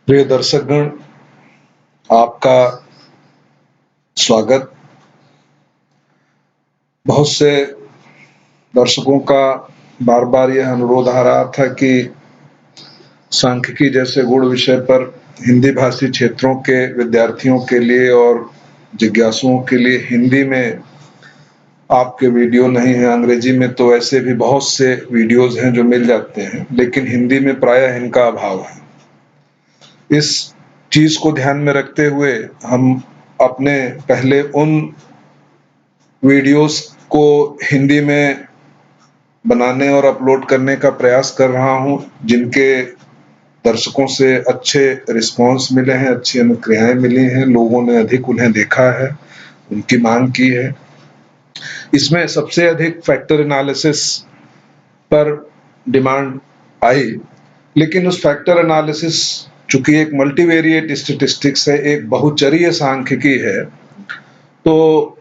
प्रिय दर्शकगण, आपका स्वागत। बहुत से दर्शकों का बार बार यह अनुरोध आ रहा था कि सांख्यिकी जैसे गूढ़ विषय पर हिंदी भाषी क्षेत्रों के विद्यार्थियों के लिए और जिज्ञासुओं के लिए हिंदी में आपके वीडियो नहीं है। अंग्रेजी में तो ऐसे भी बहुत से वीडियोज हैं जो मिल जाते हैं, लेकिन हिंदी में प्रायः इनका अभाव है। इस चीज को ध्यान में रखते हुए हम अपने पहले उन वीडियोस को हिंदी में बनाने और अपलोड करने का प्रयास कर रहा हूं, जिनके दर्शकों से अच्छे रिस्पांस मिले हैं, अच्छी अनुक्रियाएं मिली हैं, लोगों ने अधिक उन्हें देखा है, उनकी मांग की है। इसमें सबसे अधिक फैक्टर एनालिसिस पर डिमांड आई, लेकिन उस फैक्टर एनालिसिस चूंकि एक मल्टीवेरिएट स्टैटिस्टिक्स है, एक बहुचरीय सांख्यिकी है, तो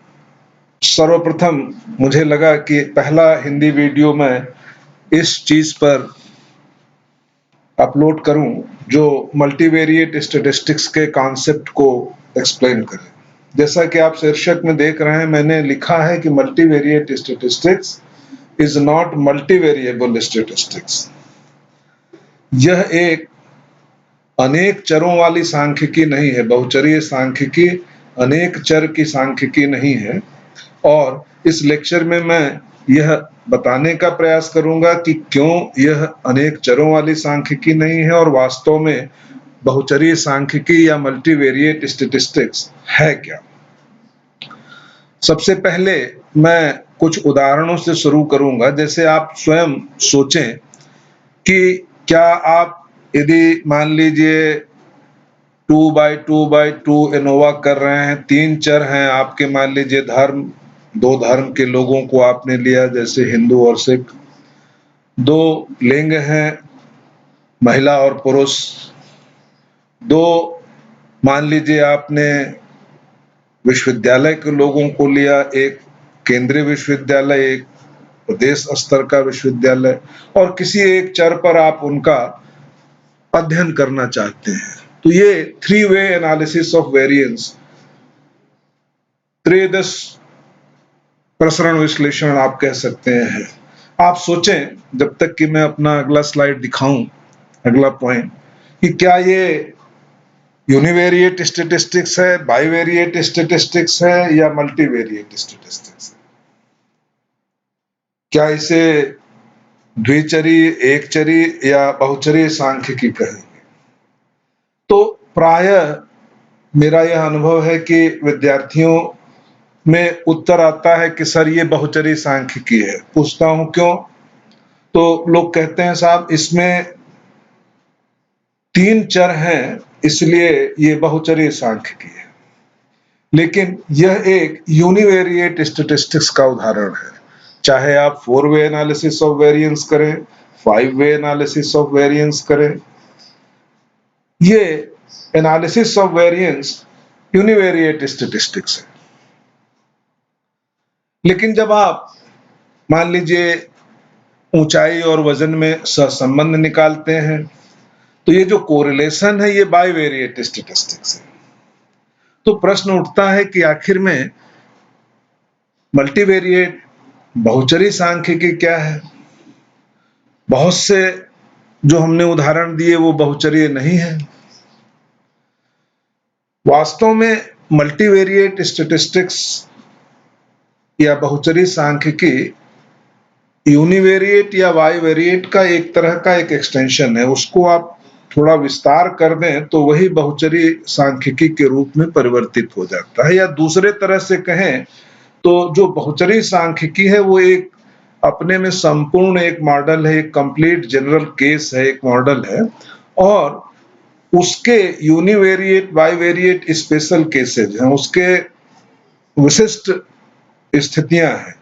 सर्वप्रथम मुझे लगा कि पहला हिंदी वीडियो मैं इस चीज पर अपलोड करूं जो मल्टीवेरिएट स्टैटिस्टिक्स के कॉन्सेप्ट को एक्सप्लेन करे। जैसा कि आप शीर्षक में देख रहे हैं, मैंने लिखा है कि multivariate statistics is not multivariable statistics. यह एक अनेक चरों वाली सांख्यिकी नहीं है, बहुचरीय सांख्यिकी अनेक चर की सांख्यिकी नहीं है। और इस लेक्चर में मैं यह बताने का प्रयास करूंगा कि क्यों यह अनेक चरों वाली सांख्यिकी नहीं है और वास्तव में बहुचरीय सांख्यिकी या मल्टीवेरिएट स्टैटिस्टिक्स है क्या। सबसे पहले मैं कुछ उदाहरणों से शुरू करूंगा। जैसे आप स्वयं सोचें कि क्या आप यदि मान लीजिए 2x2x2 एनोवा कर रहे हैं, 3 चर हैं आपके, मान लीजिए धर्म, 2 धर्म के लोगों को आपने लिया जैसे हिंदू और सिख, 2 लिंग हैं महिला और पुरुष, 2 मान लीजिए आपने विश्वविद्यालय के लोगों को लिया, एक केंद्रीय विश्वविद्यालय, एक प्रदेश स्तर का विश्वविद्यालय, और किसी एक चर पर आप उनका अध्ययन करना चाहते हैं। तो ये 3-वे एनालिसिस ऑफ वेरिएंस, त्रयोदश प्रसरण विश्लेषण आप कह सकते हैं। आप सोचें जब तक कि मैं अपना अगला स्लाइड दिखाऊं, अगला पॉइंट, कि क्या ये यूनिवेरिएट स्टैटिस्टिक्स है, बाइवेरिएट स्टैटिस्टिक्स है या मल्टीवेरिएट स्टैटिस्टिक्स है। क्या इसे द्विचरी, एकचरी या बहुचरी सांख्यिकी कहेंगे। तो प्रायः मेरा यह अनुभव है कि विद्यार्थियों में उत्तर आता है कि सर ये बहुचरी सांख्यिकी है। पूछता हूं क्यों, तो लोग कहते हैं साहब इसमें 3 चर हैं इसलिए ये बहुचरी सांख्यिकी है। लेकिन यह एक यूनिवेरिएट स्टैटिस्टिक्स का उदाहरण है। चाहे आप 4-वे एनालिसिस ऑफ वेरिएंस करें, 5-वे एनालिसिस ऑफ वेरिएंस करें, ये analysis of variance univariate statistics है। लेकिन जब आप मान लीजिए ऊंचाई और वजन में सहसंबंध निकालते हैं, तो ये जो कोरिलेशन है ये बाइवेरिएट स्टैटिस्टिक्स है। तो प्रश्न उठता है कि आखिर में मल्टीवेरिएट बहुचरी सांख्यिकी क्या है। बहुत से जो हमने उदाहरण दिए वो बहुचरीय नहीं है। वास्तव में मल्टीवेरिएट स्टैटिस्टिक्स या बहुचरी सांख्यिकी यूनिवेरिएट या बाइवेरिएट का एक तरह का एक एक्सटेंशन है। उसको आप थोड़ा विस्तार कर दें तो वही बहुचरी सांख्यिकी के रूप में परिवर्तित हो जाता है। या दूसरे तरह से कहें तो जो बहुचरी सांख्यिकी है वो एक अपने में संपूर्ण एक मॉडल है, एक कंप्लीट जनरल केस है, एक मॉडल है, और उसके यूनिवेरिएट बाइवेरिएट स्पेशल केसेज हैं, उसके विशिष्ट स्थितियां हैं।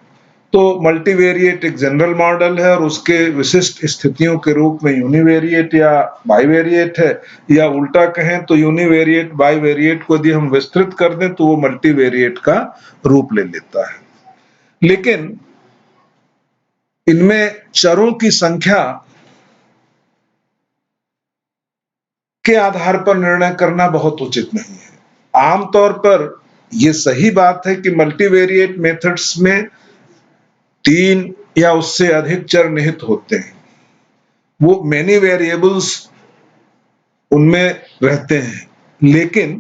तो मल्टीवेरिएट एक जनरल मॉडल है और उसके विशिष्ट स्थितियों के रूप में यूनिवेरिएट या बाइवेरिएट है। या उल्टा कहें तो यूनिवेरिएट बाइवेरिएट को यदि हम विस्तृत कर दें तो वो मल्टीवेरिएट का रूप ले लेता है। लेकिन इनमें चरों की संख्या के आधार पर निर्णय करना बहुत उचित नहीं है। आमतौर पर यह सही बात है कि मल्टीवेरिएट मेथड्स में 3 या उससे अधिक चर निहित होते हैं। वो मेनी वेरिएबल्स उनमें रहते हैं, लेकिन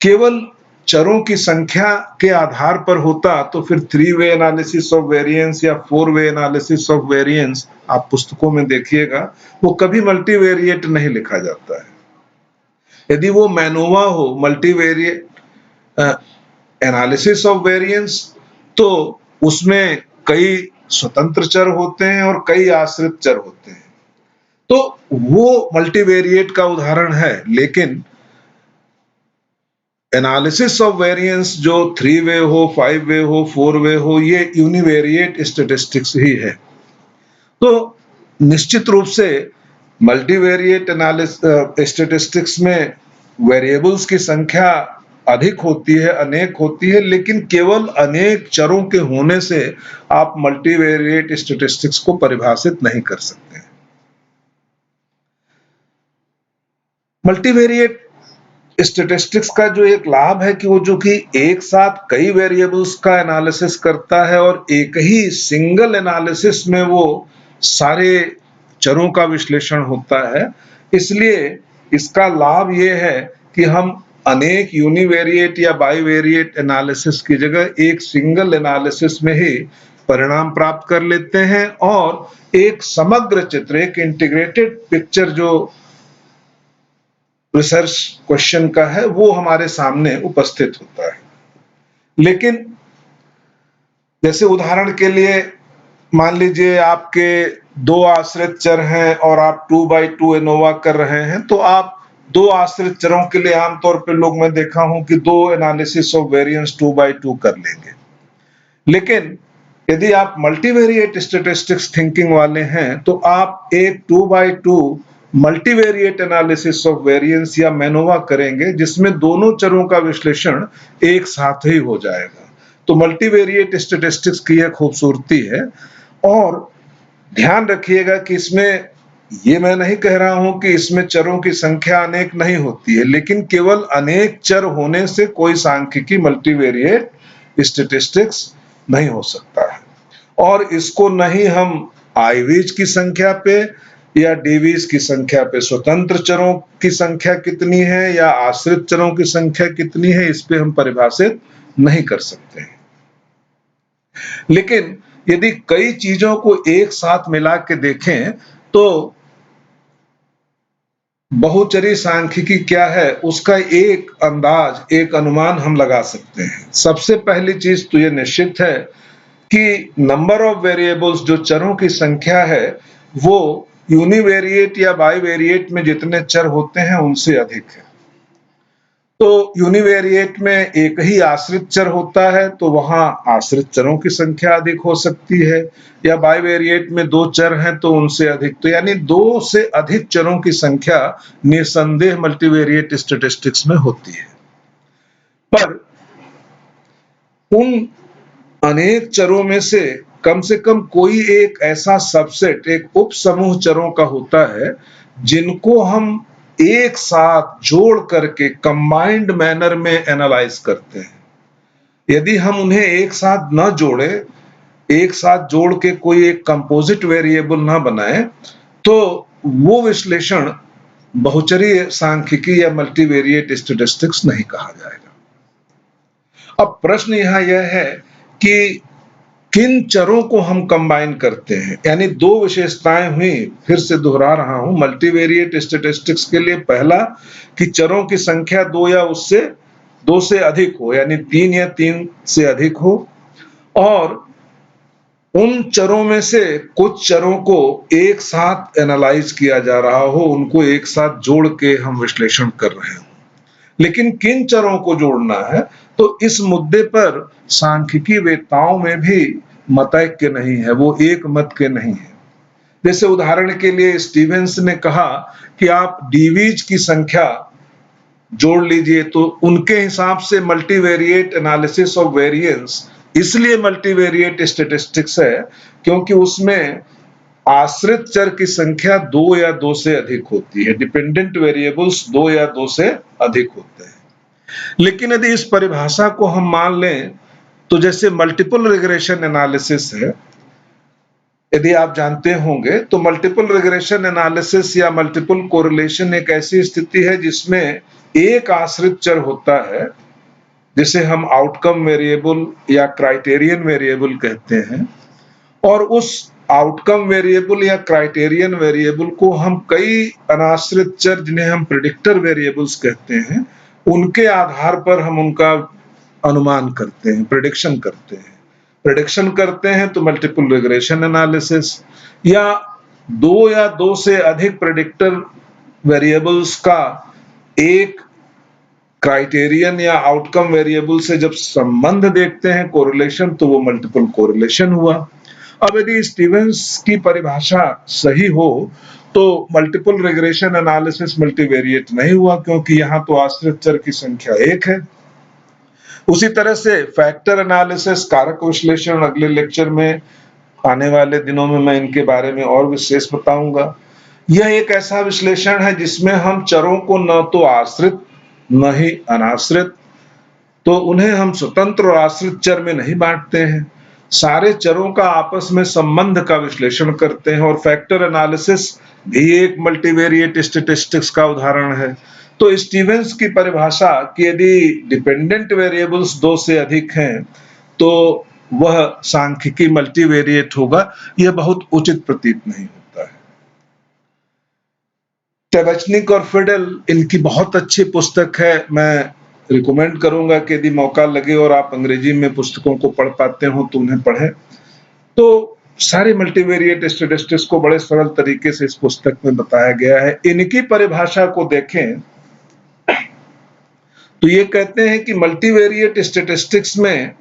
केवल चरों की संख्या के आधार पर होता तो फिर 3-वे एनालिसिस ऑफ वेरिएंस या 4-वे एनालिसिस ऑफ वेरिएंस आप पुस्तकों में देखिएगा, वो कभी मल्टीवेरिएट नहीं लिखा जाता है। यदि वो मैनोवा हो, मल्टीवेरिएट एनालिसिस ऑफ वेरिएंस, तो उसमें कई स्वतंत्र चर होते हैं और कई आश्रित चर होते हैं, तो वो मल्टीवेरिएट का उदाहरण है। लेकिन एनालिसिस ऑफ वेरिएंस जो 3-वे हो, 5-वे हो, 4-वे हो, ये यूनिवेरिएट स्टैटिस्टिक्स ही है। तो निश्चित रूप से मल्टीवेरिएट एनालिसिस स्टैटिस्टिक्स में वेरिएबल्स की संख्या अधिक होती है, अनेक होती है, लेकिन केवल अनेक चरों के होने से आप मल्टीवेरिएट स्टैटिस्टिक्स को परिभाषित नहीं कर सकते। मल्टीवेरिएट स्टैटिस्टिक्स का जो एक लाभ है कि वो जो कि एक साथ कई वेरिएबल्स का एनालिसिस करता है और एक ही सिंगल एनालिसिस में वो सारे चरों का विश्लेषण होता है। इसलिए इसका लाभ ये है कि हम अनेक यूनिवेरिएट या बाईवेरिएट एनालिसिस की जगह एक सिंगल एनालिसिस में ही परिणाम प्राप्त कर लेते हैं और एक समग्र चित्र, एक इंटीग्रेटेड पिक्चर जो रिसर्च क्वेश्चन का है, वो हमारे सामने उपस्थित होता है। लेकिन जैसे उदाहरण के लिए मान लीजिए आपके 2 आश्रित चर हैं और आप 2x2 एनोवा कर रहे हैं, तो आप 2 आश्रित चरों के लिए आमतौर पर लोग मैं देखा हूं कि 2 एनालिसिस ऑफ वेरिएंस 2x2 कर लेंगे। लेकिन यदि आप मल्टीवेरिएट स्टैटिस्टिक्स थिंकिंग वाले हैं, तो आप एक 2x2 multivariate analysis of variance या मैनोवा करेंगे, जिसमें दोनों चरों का विश्लेषण एक साथ ही हो जाएगा। तो मल्टीवेरिएट स्टैटिस्टिक्स की यह खूबसूरती है। और ध्यान रखिएगा कि इसमें ये मैं नहीं कह रहा हूं कि इसमें चरों की संख्या अनेक नहीं होती है, लेकिन केवल अनेक चर होने से कोई सांख्यिकी मल्टीवेरिएट स्टैटिस्टिक्स नहीं हो सकता है। और इसको नहीं हम आईवीज की संख्या पे या डीवीज की संख्या पे, स्वतंत्र चरों की संख्या कितनी है या आश्रित चरों की संख्या कितनी है, इस पे हम परिभाषित नहीं कर सकते हैं। लेकिन यदि कई चीजों को एक साथ मिला के देखें तो बहुचरी सांख्यिकी क्या है, उसका एक अंदाज, एक अनुमान हम लगा सकते हैं। सबसे पहली चीज तो यह निश्चित है कि नंबर ऑफ वेरिएबल्स, जो चरों की संख्या है, वो यूनिवेरिएट या बाईवेरिएट में जितने चर होते हैं उनसे अधिक है। तो यूनिवेरिएट में एक ही आश्रित चर होता है, तो वहां आश्रित चरों की संख्या अधिक हो सकती है, या बाईवेरिएट में 2 चर हैं तो उनसे अधिक। तो यानी 2 से अधिक चरों की संख्या निसंदेह मल्टीवेरिएट स्टैटिस्टिक्स में होती है। पर उन अनेक चरों में से कम कोई एक ऐसा सबसेट, एक उप समूह चरों का होता है जिनको हम एक साथ जोड़ करके कंबाइंड मैनर में एनालाइज करते हैं। यदि हम उन्हें एक साथ न जोड़े, एक साथ जोड़ के कोई एक कंपोजिट वेरिएबल ना बनाए, तो वो विश्लेषण बहुचरी सांख्यिकी या मल्टीवेरिएट स्टैटिस्टिक्स नहीं कहा जाएगा। अब प्रश्न यहां यह है कि किन चरों को हम कंबाइन करते हैं। यानी 2 विशेषताएं हुई, फिर से दोहरा रहा हूं मल्टीवेरिएट स्टैटिस्टिक्स के लिए। पहला कि चरों की संख्या 2 से अधिक हो, यानी 3 या 3 से अधिक हो, और उन चरों में से कुछ चरों को एक साथ एनालाइज किया जा रहा हो, उनको एक साथ जोड़ के हम विश्लेषण कर रहे हो। लेकिन किन चरों को जोड़ना है, तो इस मुद्दे पर सांख्यिकी वेत्ताओं में भी मतैक्य नहीं है, वो एक मत के नहीं है। जैसे उदाहरण के लिए स्टीवेंस ने कहा कि आप डीवीज की संख्या जोड़ लीजिए, तो उनके हिसाब से मल्टीवेरिएट एनालिसिस ऑफ वेरिएंस इसलिए मल्टीवेरिएट स्टैटिस्टिक्स है क्योंकि उसमें आश्रित चर की संख्या 2 या 2 से अधिक होती है। डिपेंडेंट वेरिएबल्स 2 या 2 से अधिक होते हैं। लेकिन यदि इस परिभाषा को हम मान लें तो जैसे मल्टीपल रिग्रेशन एनालिसिस है, यदि आप जानते होंगे तो मल्टीपल रिग्रेशन एनालिसिस या मल्टीपल कोरिलेशन एक ऐसी स्थिति है जिसमें एक आश्रित चर होता है जिसे हम आउटकम वेरिएबल या क्राइटेरियन वेरिएबल कहते हैं, और उस आउटकम वेरिएबल या क्राइटेरियन वेरिएबल को हम कई अनाश्रित चर जिन्हें हम प्रेडिक्टर वेरिएबल्स कहते हैं उनके आधार पर हम उनका अनुमान करते हैं, प्रेडिक्शन करते हैं तो मल्टीपल रिग्रेशन एनालिसिस, या 2 या 2 से अधिक प्रेडिक्टर वेरिएबल्स का एक क्राइटेरियन या आउटकम वेरिएबल से जब संबंध देखते हैं, कोरिलेशन, तो वो मल्टीपल कोरिलेशन हुआ। अब यदि स्टीवेंस की परिभाषा सही हो तो मल्टीपल रिग्रेशन एनालिसिस मल्टीवेरिएट नहीं हुआ, क्योंकि यहां तो आश्रित चर की संख्या 1 है। उसी तरह से फैक्टर एनालिसिस, कारक विश्लेषण, अगले लेक्चर में आने वाले दिनों में मैं इनके बारे में और विशेष बताऊंगा। यह एक ऐसा विश्लेषण है जिसमें हम चरों को न तो आश्रित न ही अनाश्रित, तो उन्हें हम स्वतंत्र और आश्रित चर में नहीं बांटते हैं, सारे चरों का आपस में संबंध का विश्लेषण करते हैं। और फैक्टर एनालिसिस भी एक मल्टीवेरिएट स्टैटिस्टिक्स का उदाहरण है। तो स्टीवेंस की परिभाषा कि यदि डिपेंडेंट वेरिएबल्स 2 से अधिक हैं तो वह सांख्यिकी मल्टीवेरिएट होगा, यह बहुत उचित प्रतीत नहीं होता है। टेबचनिक और फिडेल, इनकी बहुत अच्छी पुस्तक है, मैं रिकमेंड करूंगा कि यदि मौका लगे और आप अंग्रेजी में पुस्तकों को पढ़ पाते हो तो उन्हें पढ़ें। तो सारे मल्टीवेरिएट स्टैटिस्टिक्स को बड़े सरल तरीके से इस पुस्तक में बताया गया है। इनकी परिभाषा को देखें तो ये कहते हैं कि मल्टीवेरिएट स्टैटिस्टिक्स में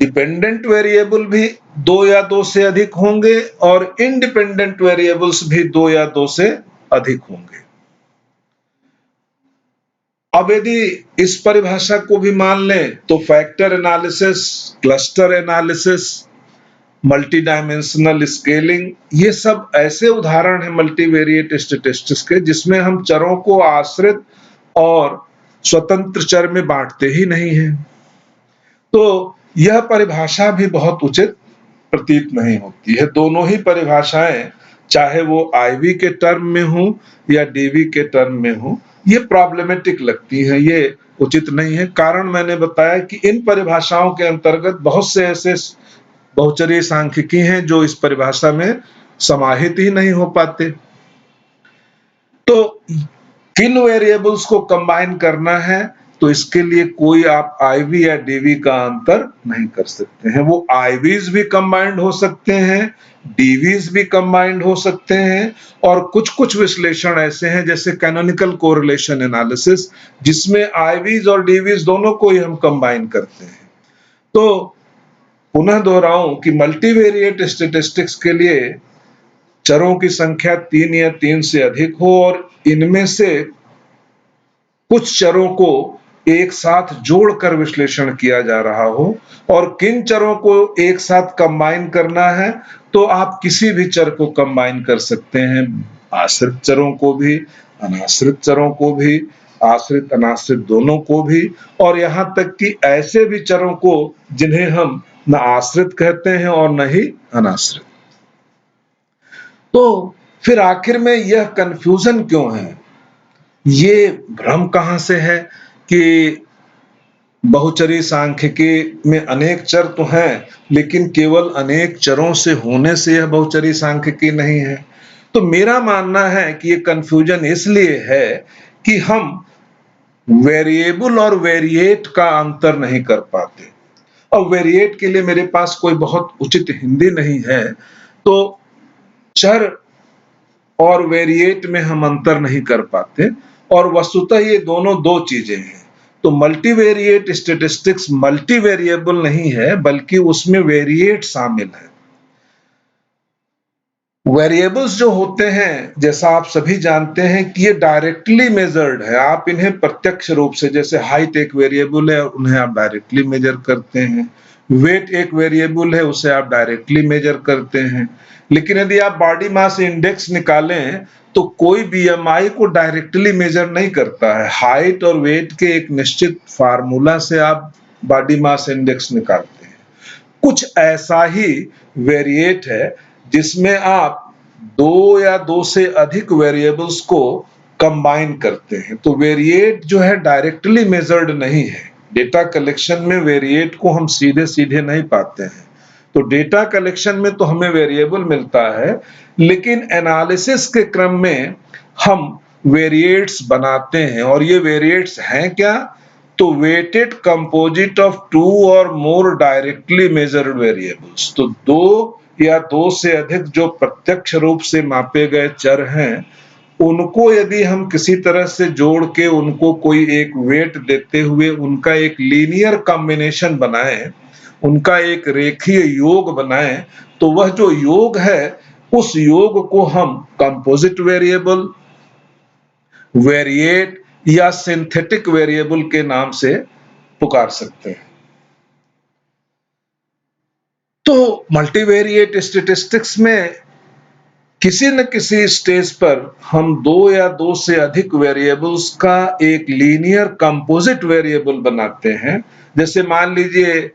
डिपेंडेंट वेरिएबल भी 2 या 2 से अधिक होंगे और इंडिपेंडेंट वेरिएबल्स भी 2 या 2 से अधिक होंगे। अब यदि इस परिभाषा को भी मान लें तो factor analysis, cluster analysis, multi dimensional scaling, ये सब ऐसे उदाहरण हैं मल्टीवेरिएट स्टैटिस्टिक्स के जिसमें हम चरों को आश्रित और स्वतंत्र चर में बांटते ही नहीं हैं। तो यह परिभाषा भी बहुत उचित प्रतीत नहीं होती है। दोनों ही परिभाषाएं, चाहे वो आईवी के टर्म में हो या डीवी के टर्म में हो, ये प्रॉब्लमेटिक लगती हैं, ये उचित नहीं है। कारण मैंने बताया कि इन परिभाषाओं के अंतर्गत बहुत से ऐसे बहुचरीय सांख्यिकी हैं जो इस परिभाषा में समाहित ही नहीं हो पाते। तो किन वेरिएबल्स को कंबाइन करना है, तो इसके लिए कोई आप आईवी या डीवी का अंतर नहीं कर सकते हैं। वो आईवीज भी कंबाइंड हो सकते हैं, डीवीज भी कंबाइंड हो सकते हैं, और कुछ कुछ विश्लेषण ऐसे हैं जैसे कैनोनिकल कोरिलेशन एनालिसिस जिसमें आईवीज और डीवीज दोनों को ही हम कंबाइन करते हैं। तो पुनः दोहराऊं कि मल्टीवेरिएट स्टैटिस्टिक्स के लिए चरों की संख्या 3 या 3 से अधिक हो और इनमें से कुछ चरों को एक साथ जोड़कर विश्लेषण किया जा रहा हो, और किन चरों को एक साथ कंबाइन करना है तो आप किसी भी चर को कंबाइन कर सकते हैं, आश्रित चरों को भी, अनाश्रित चरों को भी, आश्रित अनाश्रित दोनों को भी, और यहां तक कि ऐसे भी चरों को जिन्हें हम न आश्रित कहते हैं और न ही अनाश्रित। तो फिर आखिर में यह कंफ्यूजन क्यों है, ये भ्रम कहां से है कि बहुचरी सांख्यिकी में अनेक चर तो हैं लेकिन केवल अनेक चरों से होने से यह बहुचरी सांख्यिकी नहीं है। तो मेरा मानना है कि ये कंफ्यूजन इसलिए है कि हम वेरिएबल और वेरिएट का अंतर नहीं कर पाते। और वेरिएट के लिए मेरे पास कोई बहुत उचित हिंदी नहीं है, तो चर और वेरिएट में हम अंतर नहीं कर पाते, और वस्तुतः ये दोनों दो चीजें हैं। तो मल्टीवेरिएट स्टैटिस्टिक्स मल्टीवेरिएबल नहीं है बल्कि उसमें वेरिएट शामिल है। वेरिएबल्स जो होते हैं, जैसा आप सभी जानते हैं कि ये डायरेक्टली मेजर्ड है, आप इन्हें प्रत्यक्ष रूप से, जैसे हाइट एक वेरिएबल है उन्हें आप डायरेक्टली मेजर करते हैं, वेट एक वेरिएबल है, उसे आप डायरेक्टली मेजर करते हैं। लेकिन यदि आप बॉडी मास इंडेक्स निकालें तो कोई बीएमआई को डायरेक्टली मेजर नहीं करता है। हाइट और वेट के एक निश्चित फार्मूला से आप बॉडी मास इंडेक्स निकालते हैं। कुछ ऐसा ही वेरिएट है जिसमें आप दो या दो से अधिक वेरिएबल्स को कंबाइन करते हैं। तो वेरिएट जो है डायरेक्टली मेजर्ड नहीं है। डेटा कलेक्शन में वेरिएट को हम सीधे सीधे नहीं पाते हैं। तो डेटा कलेक्शन में तो हमें वेरिएबल मिलता है, लेकिन एनालिसिस के क्रम में हम वेरिएट्स बनाते हैं। और ये वेरिएट्स हैं क्या? तो वेटेड कंपोजिट ऑफ टू और मोर डायरेक्टली मेजर्ड वेरिएबल्स। तो दो या दो से अधिक जो प्रत्यक्ष रूप से मापे गए चर हैं, उनको यदि हम किसी तरह से जोड़ के उनको कोई एक वेट देते हुए उनका एक लीनियर कॉम्बिनेशन बनाएं, उनका एक रेखीय योग बनाएं, तो वह जो योग है उस योग को हम कंपोजिट वेरिएबल, वेरिएट या सिंथेटिक वेरिएबल के नाम से पुकार सकते हैं। तो मल्टीवेरिएट स्टैटिस्टिक्स में किसी न किसी स्टेज पर हम दो या दो से अधिक वेरिएबल्स का एक लीनियर कंपोजिट वेरिएबल बनाते हैं। जैसे मान लीजिए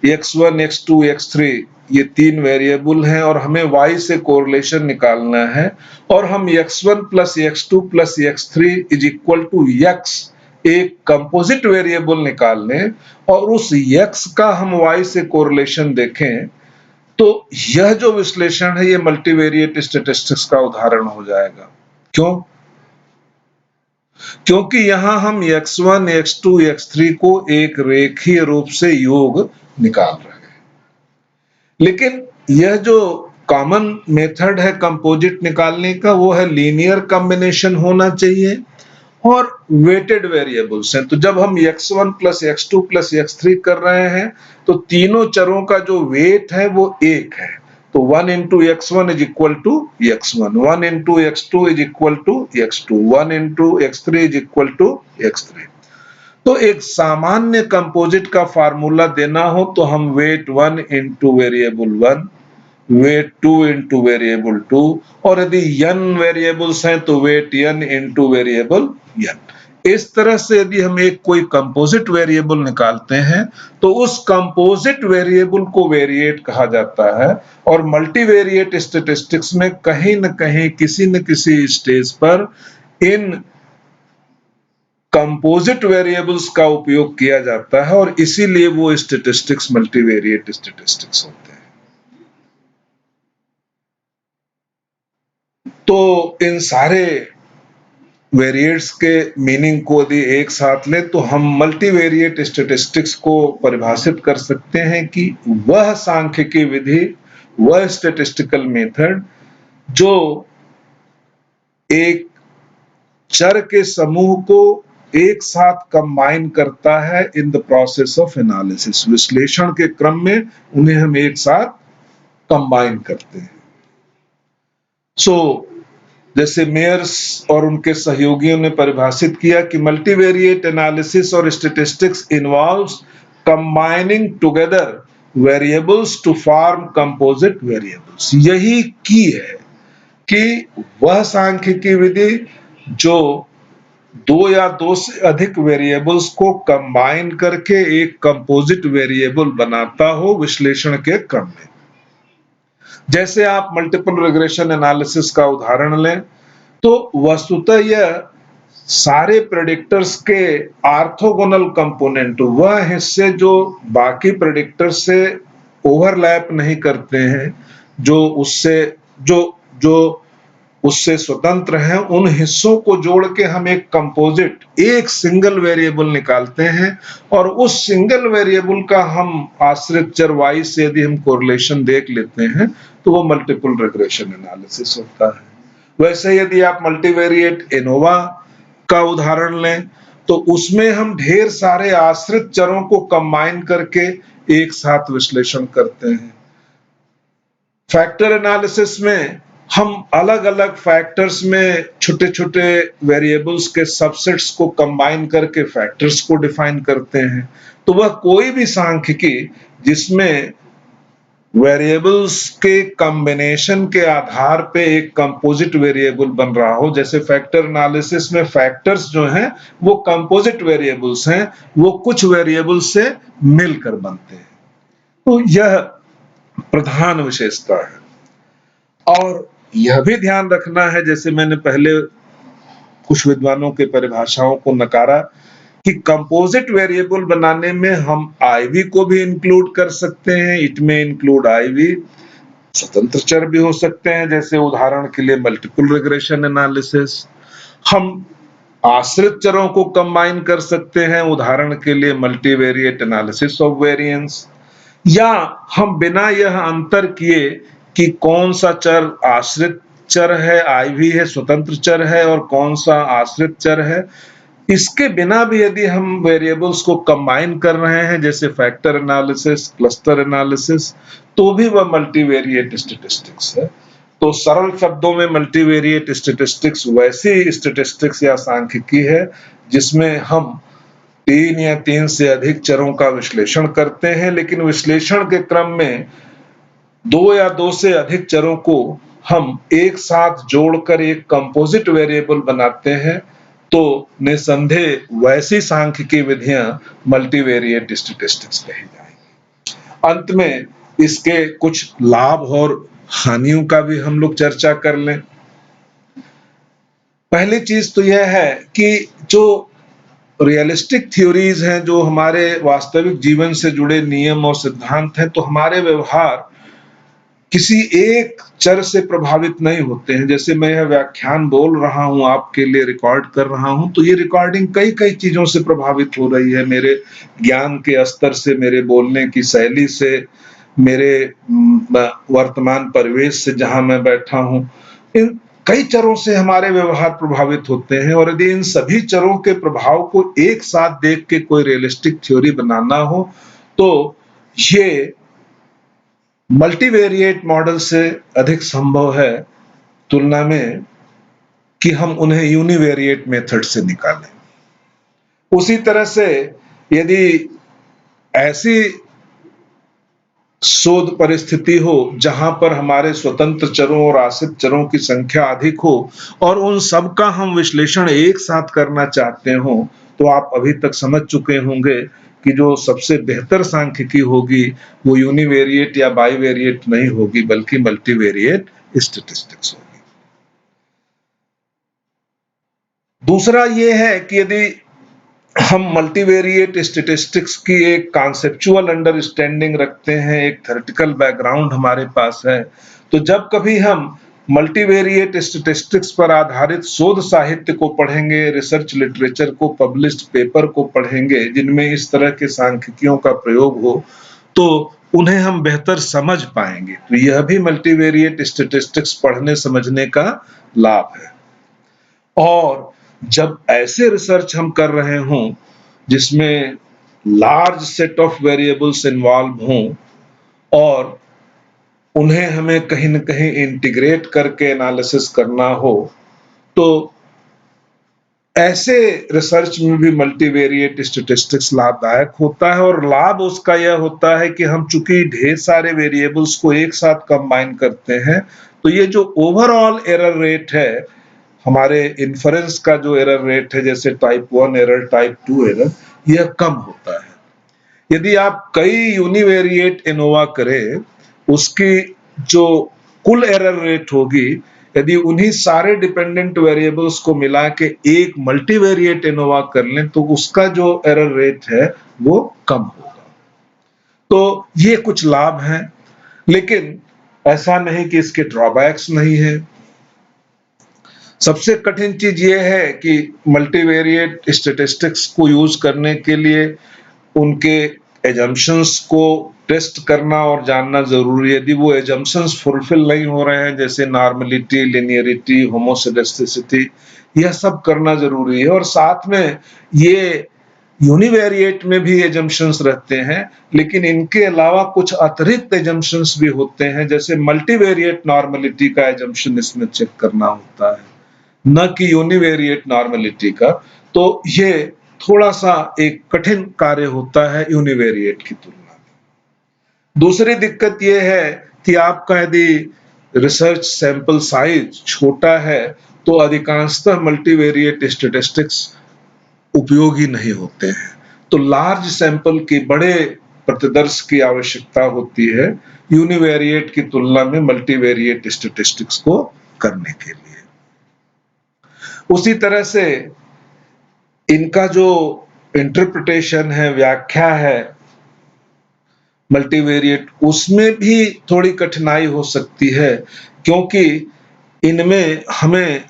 x1, x2, x3 ये तीन वेरिएबल हैं और हमें y से कोरिलेशन निकालना है, और हम x1 plus x2 plus x3 is equal to x एक कंपोजिट वेरिएबल निकाल लें और उस x का हम y से कोरिलेशन देखें, तो यह जो विश्लेषण है ये मल्टीवेरिएट स्टैटिस्टिक्स का उदाहरण हो जाएगा। क्यों? क्योंकि यहां हम x1, x2, x3 को एक रेखीय रूप से योग निकाल रहे हैं। लेकिन यह जो कॉमन मेथड है कंपोजिट निकालने का, वो है लीनियर कॉम्बिनेशन होना चाहिए और वेटेड वेरिएबल्स हैं। तो जब हम x1 plus x2 plus x3 कर रहे हैं तो तीनों चरों का जो वेट है वो एक है। तो 1 into x1 is equal to x1, 1 into x2 is equal to x2, 1 into x3 is equal to x3। तो एक सामान्य कंपोजिट का फार्मूला देना हो तो हम weight 1 into variable 1, weight 2 into variable 2, और यदि n वेरिएबल्स हैं तो weight n into variable n। इस तरह से यदि हम एक कोई कंपोजिट वेरिएबल निकालते हैं तो उस कंपोजिट वेरिएबल को वेरिएट कहा जाता है। और मल्टीवेरिएट स्टैटिस्टिक्स में कहीं न कहीं किसी न किसी स्टेज पर इन कंपोजिट वेरिएबल्स का उपयोग किया जाता है और इसीलिए वो स्टैटिस्टिक्स मल्टीवेरिएट स्टैटिस्टिक्स होते हैं। तो इन सारे वेरिएट्स के मीनिंग को यदि एक साथ लें तो हम मल्टीवेरिएट स्टैटिस्टिक्स को परिभाषित कर सकते हैं कि वह सांख्यिकी विधि, वह स्टैटिस्टिकल मेथड जो एक चर के समूह को एक साथ कंबाइन करता है in the process of analysis. विश्लेषण के क्रम में उन्हें हम एक साथ कंबाइन करते हैं। जैसे मेयर्स और उनके सहयोगियों ने परिभाषित किया कि मल्टीवेरिएट एनालिसिस और statistics involves combining together variables to form composite variables. यही की है कि वह सांख्यिकी विधि जो दो या दो से अधिक वेरिएबल्स को कंबाइन करके एक कंपोजिट वेरिएबल बनाता हो विश्लेषण के क्रम में। जैसे आप मल्टीपल रिग्रेशन एनालिसिस का उदाहरण लें तो वस्तुतः यह सारे प्रेडिक्टर्स के ऑर्थोगोनल कंपोनेंट, वह हिस्से जो बाकी प्रेडिक्टर से ओवरलैप नहीं करते हैं, जो उससे स्वतंत्र हैं, उन हिस्सों को जोड़ के हम एक कंपोजिट, एक सिंगल वेरिएबल निकालते हैं और उस सिंगल वेरिएबल का हम आश्रित चर y से यदि हम कोरिलेशन देख लेते हैं तो वो मल्टीपल रिग्रेशन एनालिसिस होता है। वैसे यदि आप मल्टीवेरिएट एनोवा का उदाहरण लें तो उसमें हम ढेर सारे आश्रित चरों को कंबाइन करके एक साथ विश्लेषण करते हैं। फैक्टर एनालिसिस में हम अलग अलग फैक्टर्स में छोटे छोटे वेरिएबल्स के सबसेट्स को कंबाइन करके फैक्टर्स को डिफाइन करते हैं। तो वह कोई भी सांख्यिकी जिसमें वेरिएबल्स के कॉम्बिनेशन के आधार पे एक कंपोजिट वेरिएबल बन रहा हो। जैसे फैक्टर एनालिसिस में फैक्टर्स जो हैं वो कंपोजिट वेरिएबल्स हैं, वो कुछ वेरिएबल्स से मिलकर बनते हैं। तो यह प्रधान विशेषता है। और यह भी ध्यान रखना है, जैसे मैंने पहले कुछ विद्वानों के परिभाषाओं को नकारा, कि कंपोजिट वेरिएबल बनाने में हम आईवी को भी इंक्लूड कर सकते हैं। इट में इंक्लूड आईवी। स्वतंत्र चर भी हो सकते हैं, जैसे उदाहरण के लिए मल्टीपल रिग्रेशन एनालिसिस। हम आश्रित चरों को कंबाइन कर सकते हैं, उदाहरण के लिए मल्टीवेरिएट एनालिसिस ऑफ वेरिएंस। या हम बिना यह अंतर किए कि कौन सा चर आश्रित चर है, आईवी है, स्वतंत्र चर है, और कौन सा आश्रित चर है, इसके बिना भी यदि हम वेरिएबल्स को कंबाइन कर रहे हैं, जैसे फैक्टर एनालिसिस, क्लस्टर एनालिसिस, तो भी वह मल्टीवेरिएट स्टैटिस्टिक्स है। तो सरल शब्दों में मल्टीवेरिएट स्टैटिस्टिक्स वैसी स्टैटिस्टिक्स या सांख्यिकी है जिसमें हम 3 या 3 से अधिक चरों का विश्लेषण करते हैं, लेकिन विश्लेषण के क्रम में 2 या 2 से अधिक चरों को हम एक साथ जोड़कर एक कंपोजिट वेरिएबल बनाते हैं। तो निसंदेह वैसी सांख्यिकी विधियां मल्टीवेरिएट स्टैटिस्टिक्स कही जाएंगी। अंत में इसके कुछ लाभ और हानियों का भी हम लोग चर्चा कर लें। पहली चीज तो यह है कि जो रियलिस्टिक थ्योरीज हैं, जो हमारे वास्तविक जीवन से जुड़े नियम और सिद्धांत हैं, तो हमारे व्यवहार किसी एक चर से प्रभावित नहीं होते हैं। जैसे मैं यह व्याख्यान बोल रहा हूं, आपके लिए रिकॉर्ड कर रहा हूं, तो ये रिकॉर्डिंग कई कई चीजों से प्रभावित हो रही है। मेरे ज्ञान के स्तर से, मेरे बोलने की शैली से, मेरे वर्तमान परिवेश से जहां मैं बैठा हूं, इन कई चरों से हमारे व्यवहार प्रभावित होते हैं। और यदि इन सभी चरों के प्रभाव को एक साथ देख के कोई रियलिस्टिक थ्योरी बनाना हो, तो ये मल्टीवेरिएट मॉडल से अधिक संभव है तुलना में कि हम उन्हें यूनिवेरिएट मेथड से निकालें। उसी तरह से यदि ऐसी शोध परिस्थिति हो जहां पर हमारे स्वतंत्र चरों और आश्रित चरों की संख्या अधिक हो और उन सब का हम विश्लेषण एक साथ करना चाहते हो, तो आप अभी तक समझ चुके होंगे कि जो सबसे बेहतर सांख्यिकी होगी वो यूनिवेरिएट या बाईवेरिएट नहीं होगी, बल्कि मल्टीवेरिएट स्टैटिस्टिक्स होगी। दूसरा ये है कि यदि हम मल्टीवेरिएट स्टैटिस्टिक्स की एक कॉन्सेप्चुअल अंडरस्टैंडिंग रखते हैं, एक थ्योरेटिकल बैकग्राउंड हमारे पास है, तो जब कभी हम मल्टीवेरिएट स्टैटिस्टिक्स पर आधारित शोध साहित्य को पढ़ेंगे, रिसर्च लिटरेचर को, पब्लिश्ड पेपर को पढ़ेंगे जिनमें इस तरह के सांख्यिकियों का प्रयोग हो, तो उन्हें हम बेहतर समझ पाएंगे। तो यह भी मल्टीवेरिएट स्टैटिस्टिक्स पढ़ने समझने का लाभ है। और जब ऐसे रिसर्च हम कर रहे हों जिसमें large set of variables involve हों और उन्हें हमें कहीं न कहीं इंटीग्रेट करके एनालिसिस करना हो, तो ऐसे रिसर्च में भी मल्टीवेरिएट स्टैटिस्टिक्स लाभदायक होता है। और लाभ उसका यह होता है कि हम चूंकि ढेर सारे वेरिएबल्स को एक साथ कंबाइन करते हैं, तो ये जो ओवरऑल एरर रेट है, हमारे इन्फरेंस का जो एरर रेट है, जैसे टाइप 1 एरर, टाइप 2 एरर, यह कम होता है। यदि आप कई यूनिवेरिएट एनोवा करें, उसकी जो कुल एरर रेट होगी, यदि उन्हीं सारे डिपेंडेंट वेरिएबल्स को मिला के एक मल्टीवेरिएट एनोवा कर लें, तो उसका जो एरर रेट है वो कम होगा। तो ये कुछ लाभ हैं, लेकिन ऐसा नहीं कि इसके ड्रॉबैक्स नहीं है। सबसे कठिन चीज ये है कि मल्टीवेरिएट स्टैटिस्टिक्स को यूज करने के लिए उनके एजम्पशंस को टेस्ट करना और जानना जरूरी है। यदि वो एजम्पशंस फुलफिल नहीं हो रहे हैं, जैसे नॉर्मलिटी, लिनियरिटी, होमोसेडेस्टिसिटी, यह सब करना जरूरी है। और साथ में ये यूनिवेरिएट में भी एजम्पशंस रहते हैं, लेकिन इनके अलावा कुछ अतिरिक्त एजम्पशंस भी होते हैं, जैसे मल्टीवेरिएट नॉर्मलिटी का एजम्पशन इसमें चेक करना होता है, न कि यूनिवेरिएट नॉर्मलिटी का। तो ये थोड़ा सा एक कठिन कार्य होता है यूनिवेरिएट की तुलना में। दूसरी दिक्कत यह है कि आपका यदि रिसर्च सैंपल साइज छोटा है तो अधिकांशतः मल्टीवेरिएट स्टैटिस्टिक्स उपयोगी नहीं होते हैं। तो लार्ज सैंपल की बड़े प्रतिदर्श की आवश्यकता होती है यूनिवेरिएट की तुलना में मल्टीवेरिएट स्टैटिस्टिक्स को करने के लिए। उसी तरह से इनका जो इंटरप्रिटेशन है, व्याख्या है मल्टीवेरिएट, उसमें भी थोड़ी कठिनाई हो सकती है, क्योंकि इनमें हमें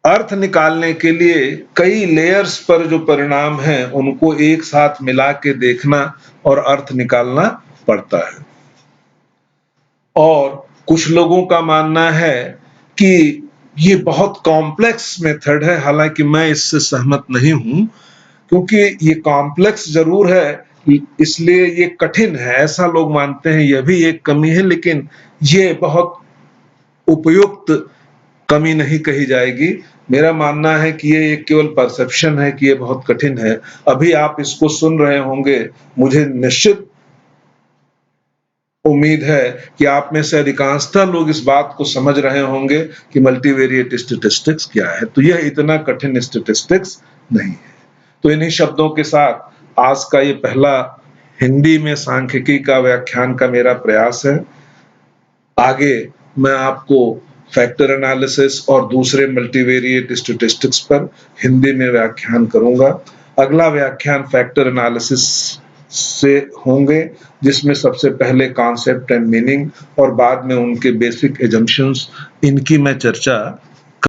अर्थ निकालने के लिए कई लेयर्स पर जो परिणाम हैं उनको एक साथ मिला के देखना और अर्थ निकालना पड़ता है। और कुछ लोगों का मानना है कि ये बहुत कॉम्प्लेक्स मेथड है, हालांकि मैं इससे सहमत नहीं हूं, क्योंकि ये कॉम्प्लेक्स जरूर है इसलिए ये कठिन है, ऐसा लोग मानते हैं, यह भी एक कमी है, लेकिन ये बहुत उपयुक्त कमी नहीं कही जाएगी। मेरा मानना है कि ये एक केवल परसेप्शन है कि ये बहुत कठिन है। अभी आप इसको सुन रहे होंगे, मुझे निश्चित उम्मीद है कि आप में से अधिकांशतः लोग इस बात को समझ रहे होंगे कि मल्टीवेरिएट स्टैटिस्टिक्स क्या है। तो यह इतना कठिन स्टैटिस्टिक्स नहीं है। तो इन्हीं शब्दों के साथ आज का ये पहला हिंदी में सांख्यिकी का व्याख्यान का मेरा प्रयास है। आगे मैं आपको फैक्टर एनालिसिस और दूसरे मल्टीवेरिएट स्टैटिस्टिक्स पर हिंदी में व्याख्यान करूंगा। अगला व्याख्यान फैक्टर एनालिसिस से होंगे, जिसमें सबसे पहले कॉन्सेप्ट एंड मीनिंग और बाद में उनके बेसिक एजम्पशंस, इनकी मैं चर्चा